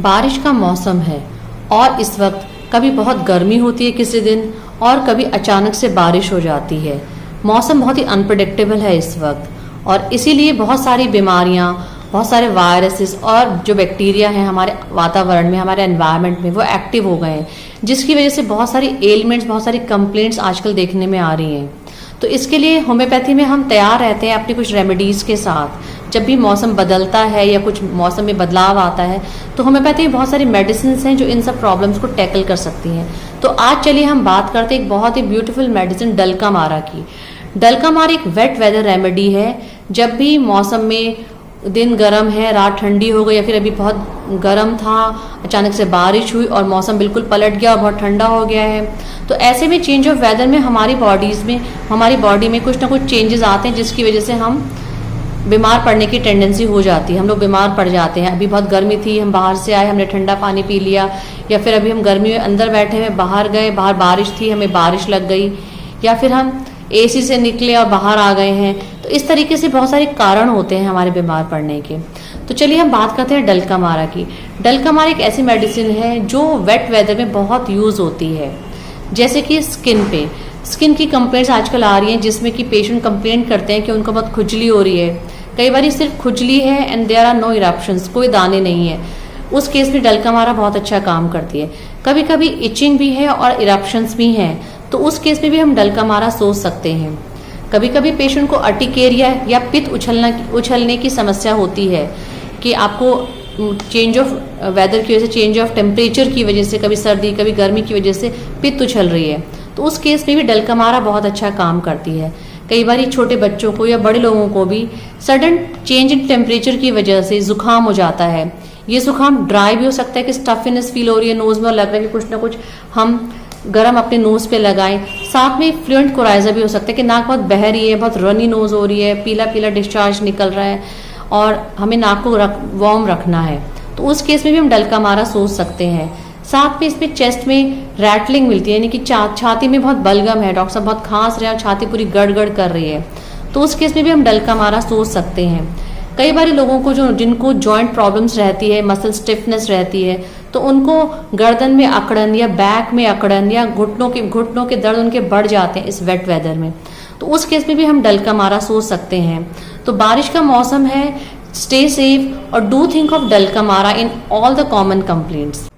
बारिश का मौसम है और इस वक्त कभी बहुत गर्मी होती है किसी दिन और कभी अचानक से बारिश हो जाती है। मौसम बहुत ही अनप्रेडिक्टेबल है इस वक्त और इसीलिए बहुत सारी बीमारियां, बहुत सारे वायरसेस और जो बैक्टीरिया हैं हमारे वातावरण में, हमारे एनवायरनमेंट में, वो एक्टिव हो गए हैं, जिसकी वजह से बहुत सारी एलिमेंट्स, बहुत सारी कंप्लेंट्स आजकल देखने में आ रही हैं। तो इसके लिए होम्योपैथी में हम तैयार रहते हैं अपनी कुछ रेमेडीज़ के साथ। जब भी मौसम बदलता है या कुछ मौसम में बदलाव आता है तो होम्योपैथी में बहुत सारी मेडिसिन हैं जो इन सब प्रॉब्लम्स को टैकल कर सकती हैं। तो आज चलिए हम बात करते हैं एक बहुत ही ब्यूटीफुल मेडिसिन डलकामारा की। डलकामारा एक वेट वेदर रेमेडी है। जब भी मौसम में दिन गर्म है, रात ठंडी हो गई या फिर अभी बहुत गर्म था, अचानक से बारिश हुई और मौसम बिल्कुल पलट गया और बहुत ठंडा हो गया है, तो ऐसे में चेंज ऑफ वेदर में हमारी बॉडी में कुछ ना कुछ चेंजेस आते हैं, जिसकी वजह से हम बीमार पड़ने की टेंडेंसी हो जाती है। हम लोग बीमार पड़ जाते हैं। अभी बहुत गर्मी थी, हम बाहर से आए, हमने ठंडा पानी पी लिया, या फिर अभी हम गर्मी में अंदर बैठे हुए बाहर गए, बाहर बारिश थी, हमें बारिश लग गई, या फिर हम एसी से निकले और बाहर आ गए हैं। तो इस तरीके से बहुत सारे कारण होते हैं हमारे बीमार पड़ने के। तो चलिए हम बात करते हैं डलकामारा की। डलकामारा एक ऐसी मेडिसिन है जो वेट वेदर में बहुत यूज होती है। जैसे कि स्किन की कंप्लेंट्स आजकल आ रही हैं, जिसमें कि पेशेंट कंप्लेंट करते हैं कि उनको बहुत खुजली हो रही है। कई बार सिर्फ खुजली है and there are no eruptions, कोई दाने नहीं है। उस केस में डलकामारा बहुत अच्छा काम करती है। कभी कभी इचिंग भी है और इरप्शंस भी हैं, तो उस केस में भी हम डलकामारा सोच सकते हैं। कभी कभी पेशेंट को अर्टिकेरिया या पित्त उछलने की समस्या होती है कि आपको चेंज ऑफ वेदर की वजह से, चेंज ऑफ टेम्परेचर की वजह से, कभी सर्दी कभी गर्मी की वजह से पित्त उछल रही है, तो उस केस में भी डलकामारा बहुत अच्छा काम करती है। कई बार छोटे बच्चों को या बड़े लोगों को भी सडन चेंज इन टेम्परेचर की वजह से जुकाम हो जाता है। ये जुकाम ड्राई भी हो सकता है कि स्टफनेस फील हो रही है नोज में और लग रहा है कि कुछ ना कुछ हम गरम अपने नोज पे लगाएं। साथ में फ्लुएंट कोराइजा भी हो सकता है कि नाक बहुत बह रही है, बहुत रनी नोज हो रही है, पीला पीला डिस्चार्ज निकल रहा है और हमें नाक को वार्म रखना है, तो उस केस में भी हम डलकामारा सोच सकते हैं। साथ में इसमें चेस्ट में रैटलिंग मिलती है, यानी कि छाती में बहुत बलगम है, डॉक्टर साहब बहुत खांस रहे हैं और छाती पूरी गड़गड़ कर रही है, तो उस केस में भी हम डलकामारा सोच सकते हैं। कई बार लोगों को जिनको जॉइंट प्रॉब्लम्स रहती है, मसल स्टिफनेस रहती है, तो उनको गर्दन में अकड़न या बैक में अकड़न या घुटनों के दर्द उनके बढ़ जाते हैं इस वेट वेदर में, तो उस केस में भी हम डलकामारा सोच सकते हैं। तो बारिश का मौसम है, स्टे सेफ और do think of Dulcamara in all the common complaints.